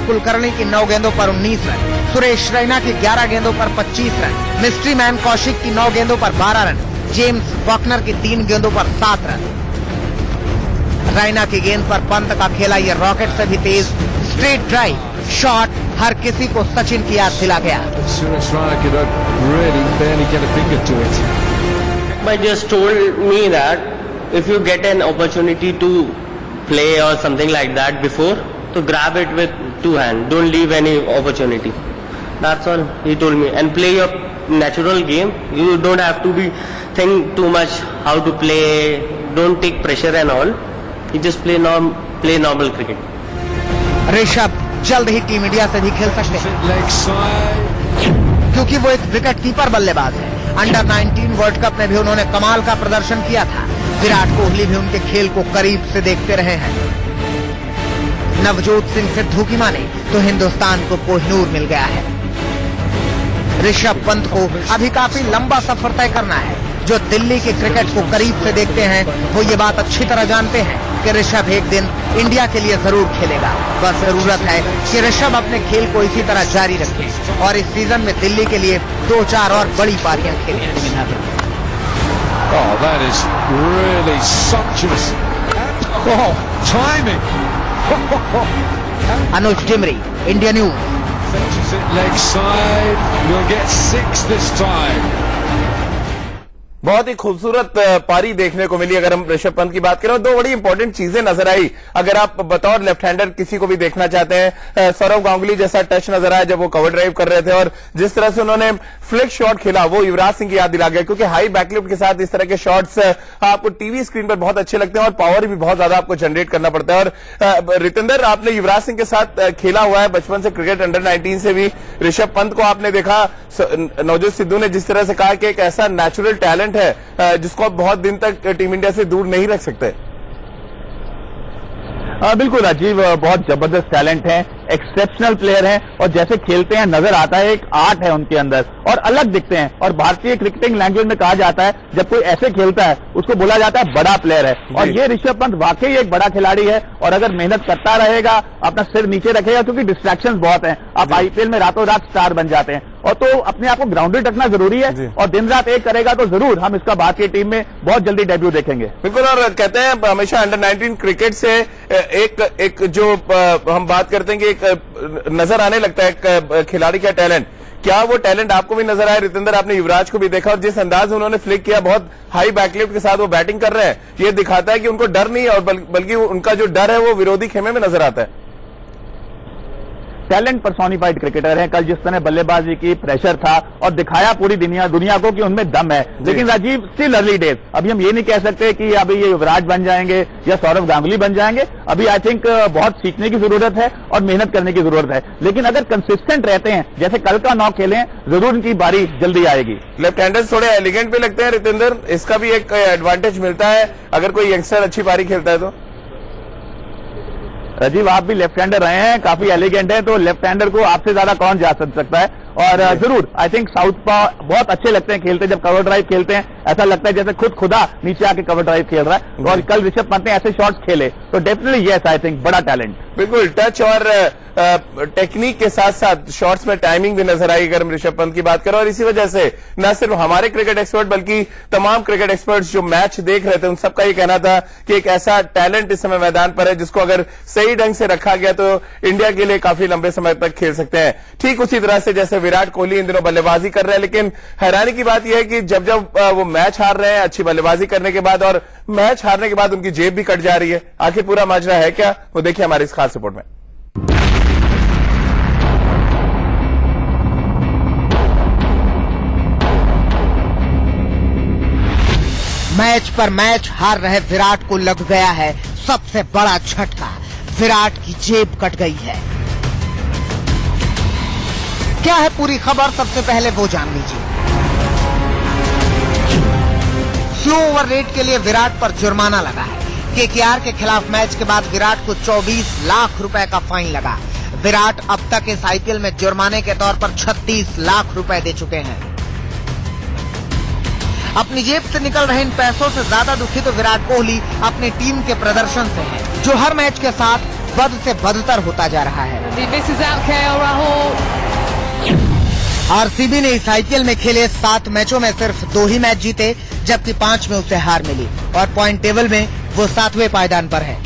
कुलकर्णी की 9 गेंदों पर 19 रन, सुरेश रैना की 11 गेंदों पर 25 रन, मिस्ट्री मैन कौशिक की 9 गेंदों पर 12 रन, जेम्स बॉकनर की 3 गेंदों पर 7 रन। रैना की गेंद पर पंत का खेला ये रॉकेट से भी तेज स्ट्रेट ड्राइव शॉट हर किसी को सचिन की याद दिला गया। I just told me that if you get an opportunity to play or something like that before, to grab it with 2 hands. Don't leave any opportunity. That's all he told me. And play your natural game. You don't have to be think too much how to play. Don't take pressure and all. You just play normal cricket. Rishabh जल्द ही team India से भी खेल सकते हैं क्योंकि वो एक wicket keeper बल्लेबाज है। अंडर 19 वर्ल्ड कप में भी उन्होंने कमाल का प्रदर्शन किया था। विराट कोहली भी उनके खेल को करीब से देखते रहे हैं। नवजोत सिंह सिद्धू की माने तो हिंदुस्तान को कोहिनूर मिल गया है। ऋषभ पंत को अभी काफी लंबा सफर तय करना है। जो दिल्ली के क्रिकेट को करीब से देखते हैं वो ये बात अच्छी तरह जानते हैं कि ऋषभ एक दिन इंडिया के लिए जरूर खेलेगा। बस जरूरत है कि ऋषभ अपने खेल को इसी तरह जारी रखे और इस सीजन में दिल्ली के लिए 2-4 और बड़ी पारियां खेलें। Oh, that is really sumptuous. Oh, timing. Anuj Dimri, India news. Fetches it leg side. We'll get 6 this time. बहुत ही खूबसूरत पारी देखने को मिली। अगर हम ऋषभ पंत की बात करें, 2 बड़ी इंपॉर्टेंट चीजें नजर आई। अगर आप बतौर लेफ्ट हैंडर किसी को भी देखना चाहते हैं, सौरव गांगुली जैसा टच नजर आया जब वो कवर ड्राइव कर रहे थे और जिस तरह से उन्होंने फ्लिक शॉट खेला वो युवराज सिंह की याद दिला गया, क्योंकि हाई बैकलिफ्ट के साथ इस तरह के शॉट्स आपको टीवी स्क्रीन पर बहुत अच्छे लगते हैं और पावर भी बहुत ज्यादा आपको जनरेट करना पड़ता है। और रितेंद्र, आपने युवराज सिंह के साथ खेला हुआ है बचपन से क्रिकेट, अंडर 19 से भी। ऋषभ पंत को आपने देखा, नवजोत सिद्धू ने जिस तरह से कहा कि एक ऐसा नेचुरल टैलेंट है जिसको आप बहुत दिन तक टीम इंडिया से दूर नहीं रख सकते। बिल्कुल राजीव, बहुत जबरदस्त टैलेंट है, एक्सेप्शनल प्लेयर हैं और जैसे खेलते हैं नजर आता है एक आर्ट है उनके अंदर और अलग दिखते हैं। और भारतीय क्रिकेटिंग लैंग्वेज में कहा जाता है जब कोई ऐसे खेलता है उसको बोला जाता है बड़ा प्लेयर है। और ये ऋषभ पंत वाकई एक बड़ा खिलाड़ी है और अगर मेहनत करता रहेगा, अपना सिर नीचे रखेगा, क्योंकि डिस्ट्रैक्शंस बहुत हैं, आप आईपीएल में रातों रात स्टार बन जाते हैं, और तो अपने आप को ग्राउंडेड रखना जरूरी है और दिन रात एक करेगा तो जरूर हम इसका भारतीय टीम में बहुत जल्दी डेब्यू देखेंगे। बिल्कुल, और कहते हैं हमेशा अंडर 19 क्रिकेट से एक जो हम बात करते हैं कि एक नजर आने लगता है खिलाड़ी का टैलेंट। क्या वो टैलेंट आपको भी नजर आया रितेंद्र? आपने युवराज को भी देखा और जिस अंदाज में उन्होंने फ्लिक किया, बहुत हाई बैकलिफ्ट के साथ वो बैटिंग कर रहे हैं, ये दिखाता है कि उनको डर नहीं है और बल्कि उनका जो डर है वो विरोधी खेमे में नजर आता है। टैलेंट पर्सोनिफाइड क्रिकेटर है। कल जिस तरह बल्लेबाजी की प्रेशर था और दिखाया पूरी दुनिया को कि उनमें दम है। लेकिन राजीव, स्टिल अर्ली डेज, अभी हम ये नहीं कह सकते कि अभी ये युवराज बन जाएंगे या सौरव गांगुली बन जाएंगे। अभी आई थिंक बहुत सीखने की जरूरत है और मेहनत करने की जरूरत है। लेकिन अगर कंसिस्टेंट रहते हैं, जैसे कल का 9 खेलें, जरूर इनकी बारी जल्दी आएगी। लेफ्ट हैंडर्स थोड़े एलिगेंट भी लगते हैं रितेंद्र, इसका भी एक एडवांटेज मिलता है अगर कोई यंगस्टर अच्छी पारी खेलता है तो। राजीव, आप भी लेफ्ट हैंडर रहे हैं, काफी एलिगेंट है, तो लेफ्ट हैंडर को आपसे ज्यादा कौन जा सकता है। और जरूर आई थिंक साउथ पा बहुत अच्छे लगते हैं खेलते, जब कवर ड्राइव खेलते हैं ऐसा लगता है जैसे खुद खुदा नीचे आके कवर ड्राइव खेल रहा है। और कल ऋषभ पंत ने ऐसे शॉट्स खेले तो डेफिनेटली यस, आई थिंक बड़ा टैलेंट। बिल्कुल, टच और टेक्निक के साथ साथ शॉट्स में टाइमिंग भी नजर आई अगर हम ऋषभ पंत की बात करें। और इसी वजह से न सिर्फ हमारे क्रिकेट एक्सपर्ट बल्कि तमाम क्रिकेट एक्सपर्ट्स जो मैच देख रहे थे उन सबका ये कहना था कि एक ऐसा टैलेंट इस समय मैदान पर है जिसको अगर सही ढंग से रखा गया तो इंडिया के लिए काफी लंबे समय तक खेल सकते हैं। ठीक उसी तरह से जैसे विराट कोहली इन दिनों बल्लेबाजी कर रहे हैं, लेकिन हैरानी की बात यह है कि जब वो मैच हार रहे हैं अच्छी बल्लेबाजी करने के बाद और मैच हारने के बाद उनकी जेब भी कट जा रही है। आखिर पूरा माजरा है क्या, वो देखिए हमारे इस खास रिपोर्ट में। मैच पर मैच हार रहे विराट को लग गया है सबसे बड़ा झटका। विराट की जेब कट गई है। क्या है पूरी खबर, सबसे पहले वो जान लीजिए। स्लो ओवर रेट के लिए विराट पर जुर्माना लगा है। केकेआर के खिलाफ मैच के बाद विराट को 24 लाख रुपए का फाइन लगा। विराट अब तक इस आईपीएल में जुर्माने के तौर पर 36 लाख रुपए दे चुके हैं। अपनी जेब से निकल रहे इन पैसों से ज्यादा दुखी तो विराट कोहली अपनी टीम के प्रदर्शन से है, जो हर मैच के साथ बद से बदतर होता जा रहा है। आरसीबी ने इस आईपीएल में खेले 7 मैचों में सिर्फ 2 ही मैच जीते, जबकि 5 में उसे हार मिली और पॉइंट टेबल में वो 7वें पायदान पर है।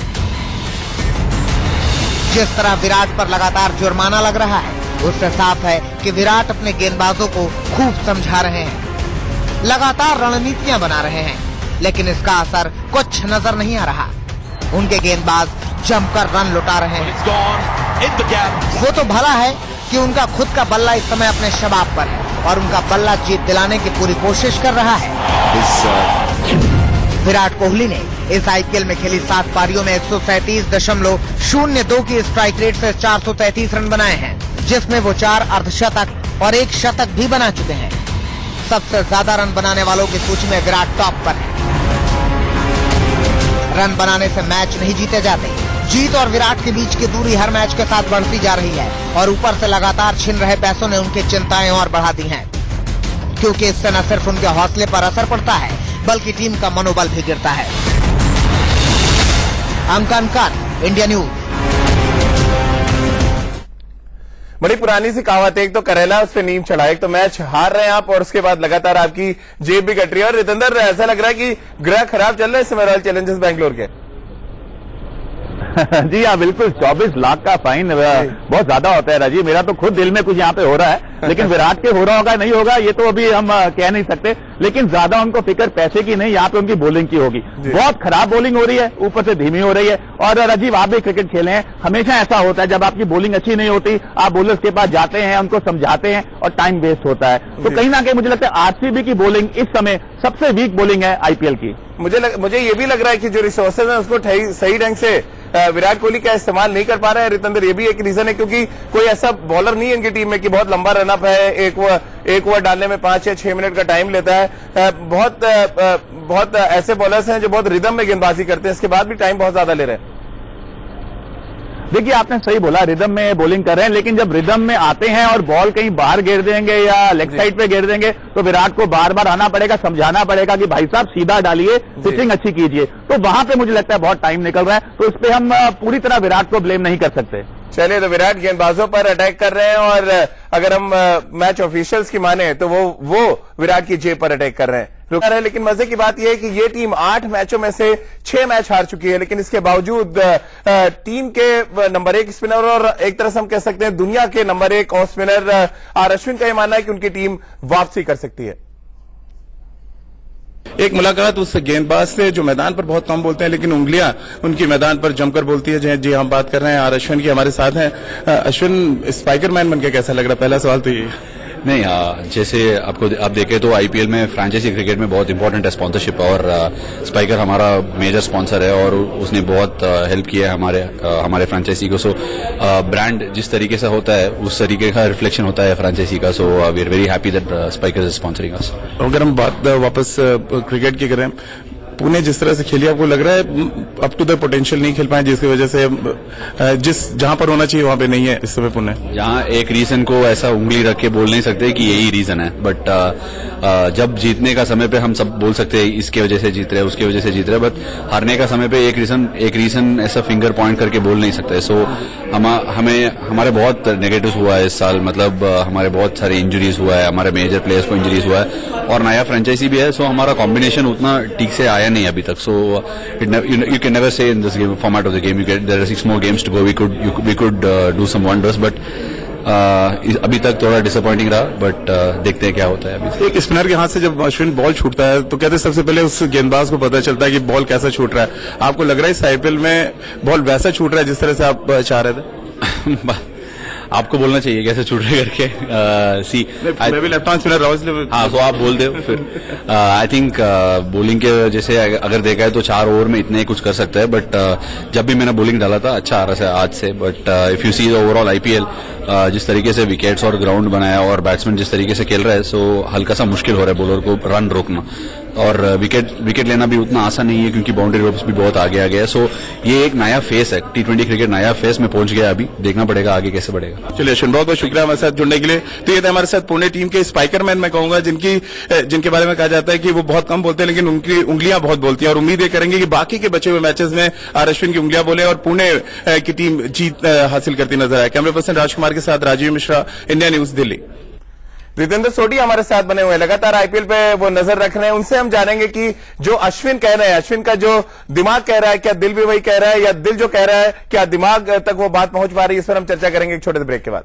जिस तरह विराट पर लगातार जुर्माना लग रहा है, उससे साफ है कि विराट अपने गेंदबाजों को खूब समझा रहे हैं, लगातार रणनीतियां बना रहे हैं, लेकिन इसका असर कुछ नजर नहीं आ रहा। उनके गेंदबाज जमकर रन लुटा रहे हैं। वो तो भला है कि उनका खुद का बल्ला इस समय अपने शबाब पर है और उनका बल्ला जीत दिलाने की पूरी कोशिश कर रहा है। विराट कोहली ने इस आईपीएल में खेली 7 पारियों में 137.02 की स्ट्राइक रेट से 433 रन बनाए हैं, जिसमें वो 4 अर्धशतक और 1 शतक भी बना चुके हैं। सबसे ज्यादा रन बनाने वालों की सूची में विराट टॉप पर है। रन बनाने से मैच नहीं जीते जाते। जीत और विराट के बीच की दूरी हर मैच के साथ बढ़ती जा रही है और ऊपर से लगातार छिन रहे पैसों ने उनकी चिंताएं और बढ़ा दी हैं, क्योंकि इससे न सिर्फ उनके हौसले पर असर पड़ता है, बल्कि टीम का मनोबल भी गिरता है। अंकन कर, इंडिया न्यूज। बड़ी पुरानी सी कहावत है, एक तो करेला उस पे नीम चढ़ा, एक तो मैच हार रहे हैं आप और उसके बाद लगातार आपकी जेब भी कट रही है। और रितेंद्र, ऐसा लग रहा है कि ग्रह खराब चल रहा है इस समय रॉयल चैलेंजर्स बैंगलोर के। जी हाँ, बिल्कुल। 24 लाख का फाइन बहुत ज्यादा होता है राजीव। मेरा तो खुद दिल में कुछ यहाँ पे हो रहा है, लेकिन विराट के हो रहा होगा नहीं होगा ये तो अभी हम कह नहीं सकते। लेकिन ज्यादा उनको फिक्र पैसे की नहीं, यहाँ पे उनकी बॉलिंग की होगी। बहुत खराब बॉलिंग हो रही है, ऊपर से धीमी हो रही है। और राजीव, आप भी क्रिकेट खेले हैं, हमेशा ऐसा होता है जब आपकी बॉलिंग अच्छी नहीं होती, आप बॉलर्स के पास जाते हैं, उनको समझाते हैं और टाइम वेस्ट होता है। तो कहीं ना कहीं मुझे लगता है आरसीबी की बॉलिंग इस समय सबसे वीक बॉलिंग है आईपीएल की। मुझे ये भी लग रहा है कि जो रिसोर्सेज है उसको सही ढंग से विराट कोहली का इस्तेमाल नहीं कर पा रहे हैं। रितेंद्र, ये भी एक रीजन है, क्योंकि कोई ऐसा बॉलर नहीं है इनकी टीम में कि बहुत लंबा रनअप है, एक ओवर डालने में 5 या 6 मिनट का टाइम लेता है। बहुत ऐसे बॉलर्स हैं जो बहुत रिदम में गेंदबाजी करते हैं, इसके बाद भी टाइम बहुत ज्यादा ले रहे हैं। देखिए, आपने सही बोला, रिदम में बॉलिंग कर रहे हैं, लेकिन जब रिदम में आते हैं और बॉल कहीं बाहर गिर देंगे या लेग साइड पे गिर देंगे तो विराट को बार बार आना पड़ेगा, समझाना पड़ेगा कि भाई साहब सीधा डालिए, पिचिंग अच्छी कीजिए। तो वहां पे मुझे लगता है बहुत टाइम निकल रहा है, तो इस पे हम पूरी तरह विराट को ब्लेम नहीं कर सकते। चलिए, तो विराट गेंदबाजों पर अटैक कर रहे हैं और अगर हम मैच ऑफिशियल्स की माने तो वो विराट की जेब पर अटैक कर रहे हैं। लेकिन मजे की बात यह है कि ये टीम 8 मैचों में से 6 मैच हार चुकी है, लेकिन इसके बावजूद टीम के नंबर 1 स्पिनर और एक तरह से हम कह सकते हैं दुनिया के number 1 off spinner R Ashwin का यह मानना है कि उनकी टीम वापसी कर सकती है। एक मुलाकात उस गेंदबाज से जो मैदान पर बहुत कम बोलते हैं, लेकिन उंगलियां उनकी मैदान पर जमकर बोलती है। जी हम बात कर रहे हैं आर अश्विन की, हमारे साथ हैं। अश्विन, स्पाइकरमैन बनकर कैसा लग रहा है? पहला सवाल तो ये। नहीं, जैसे आप देखें तो आईपीएल में फ्रेंचाइजी क्रिकेट में बहुत इंपॉर्टेंट है स्पॉन्सरशिप, और स्पाइकर हमारा मेजर स्पॉन्सर है और उसने बहुत हेल्प किया है हमारे फ्रेंचाइजी को। सो ब्रांड जिस तरीके से होता है उस तरीके का रिफ्लेक्शन होता है फ्रेंचाइजी का। So we are very happy that Spyker is sponsoring us. अगर हम बात वापस क्रिकेट की करें, पुणे जिस तरह से खेली, आपको लग रहा है अप टू द पोटेंशियल नहीं खेल पाए, जिसकी वजह से जहां पर होना चाहिए वहां पे नहीं है इस समय पुणे? जहां एक रीजन को ऐसा उंगली रख के बोल नहीं सकते कि यही रीजन है, बट जब जीतने का समय पे हम सब बोल सकते हैं इसके वजह से जीत रहे, उसके वजह से जीत रहे, बट हारने का समय पे एक रीजन ऐसा फिंगर पॉइंट करके बोल नहीं सकते। सो हमारे बहुत नेगेटिव हुआ है इस साल, मतलब हमारे बहुत सारे इंजरीज हुआ है, हमारे मेजर प्लेयर्स को इंजरीज हुआ है और नया फ्रेंचाइजी भी है। सो हमारा कॉम्बिनेशन उतना ठीक से आया नहीं अभी तक। सो you can never say in this game format of the game there are 6 more games to go, we could do some wonders, but अभी तक थोड़ा डिसअपॉइंटिंग रहा, बट देखते हैं क्या होता है अभी। एक स्पिनर के हाथ से जब अश्विन बॉल छूटता है तो कहते हैं सबसे पहले उस गेंदबाज को पता चलता है कि बॉल कैसा छूट रहा है। आपको लग रहा है इस आईपीएल में बॉल वैसा छूट रहा है जिस तरह से आप चाह रहे थे? आपको बोलना चाहिए कैसे छूट रहे करके। मैं भी लेफ्ट हैंड स्पिनर रहा, हाँ, तो आप बोल दे फिर। आई थिंक बॉलिंग के जैसे अगर देखा है तो 4 ओवर में इतने ही कुछ कर सकते हैं, बट जब भी मैंने बॉलिंग डाला था अच्छा आ रहा था आज से, but if you see the overall IPL जिस तरीके से विकेट्स और ग्राउंड बनाया और बैट्समैन जिस तरीके से खेल रहा है, सो हल्का सा मुश्किल हो रहा है बॉलर को रन रोकना। और विकेट लेना भी उतना आसान नहीं है क्योंकि बाउंड्री रोप्स भी बहुत आगे आ गया है। सो ये एक नया फेस है, T20 क्रिकेट नया फेस में पहुंच गया। अभी देखना पड़ेगा आगे कैसे बढ़ेगा। चलिए अश्विन, बहुत बहुत शुक्रिया हमारे साथ जुड़ने के लिए। तो ये थे हमारे साथ पुणे टीम के स्पाइकरमैन मैं कहूंगा, जिनके बारे में कहा जाता है कि वो बहुत कम बोलते हैं लेकिन उनकी उंगलियां बहुत बोलती हैं, और उम्मीद ये करेंगे कि बाकी के बचे हुए मैचेस में अश्विन की उंगलियां बोले और पुणे की टीम जीत हासिल करती नजर आए। कैमरा पर्सन राजकुमार के साथ राजीव मिश्रा, इंडिया न्यूज, दिल्ली। रितेंद्र सोढी हमारे साथ बने हुए हैं, लगातार आईपीएल पे वो नजर रख रहे हैं। उनसे हम जानेंगे कि जो अश्विन कह रहे हैं, अश्विन का जो दिमाग कह रहा है, क्या दिल भी वही कह रहा है, या दिल जो कह रहा है क्या दिमाग तक वो बात पहुंच पा रही है। इस पर हम चर्चा करेंगे एक छोटे से ब्रेक के बाद।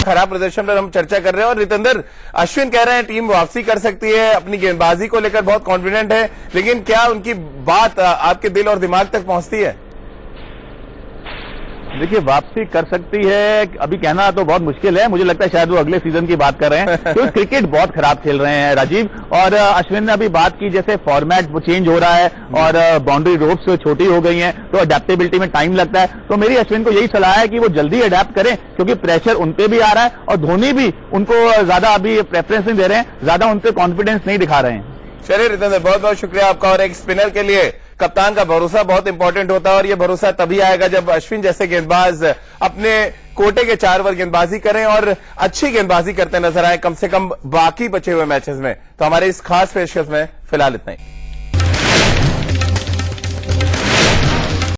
खराब प्रदर्शन पर हम चर्चा कर रहे हैं और रितेंद्र, अश्विन कह रहे हैं टीम वापसी कर सकती है, अपनी गेंदबाजी को लेकर बहुत कॉन्फिडेंट है, लेकिन क्या उनकी बात आपके दिल और दिमाग तक पहुंचती है? देखिए, वापसी कर सकती है अभी कहना तो बहुत मुश्किल है। मुझे लगता है शायद वो अगले सीजन की बात कर रहे हैं क्योंकि क्रिकेट बहुत खराब खेल रहे हैं राजीव। और अश्विन ने अभी बात की जैसे फॉर्मेट वो चेंज हो रहा है और बाउंड्री रोप्स छोटी हो गई हैं तो अडेप्टेबिलिटी में टाइम लगता है। तो मेरी अश्विन को यही सलाह है कि वो जल्दी अडेप्ट करें क्योंकि प्रेशर उन पे भी आ रहा है और धोनी भी उनको ज्यादा अभी प्रेफरेंस नहीं दे रहे हैं, ज्यादा उन पे कॉन्फिडेंस नहीं दिखा रहे हैं। चलिए रितेंद्र, बहुत बहुत शुक्रिया आपका। और एक स्पिनर के लिए कप्तान का भरोसा बहुत इंपॉर्टेंट होता है और ये भरोसा तभी आएगा जब अश्विन जैसे गेंदबाज अपने कोटे के 4 ओवर गेंदबाजी करें और अच्छी गेंदबाजी करते नजर आए, कम से कम बाकी बचे हुए मैचेस में। तो हमारे इस खास पेशकश में फिलहाल इतना ही।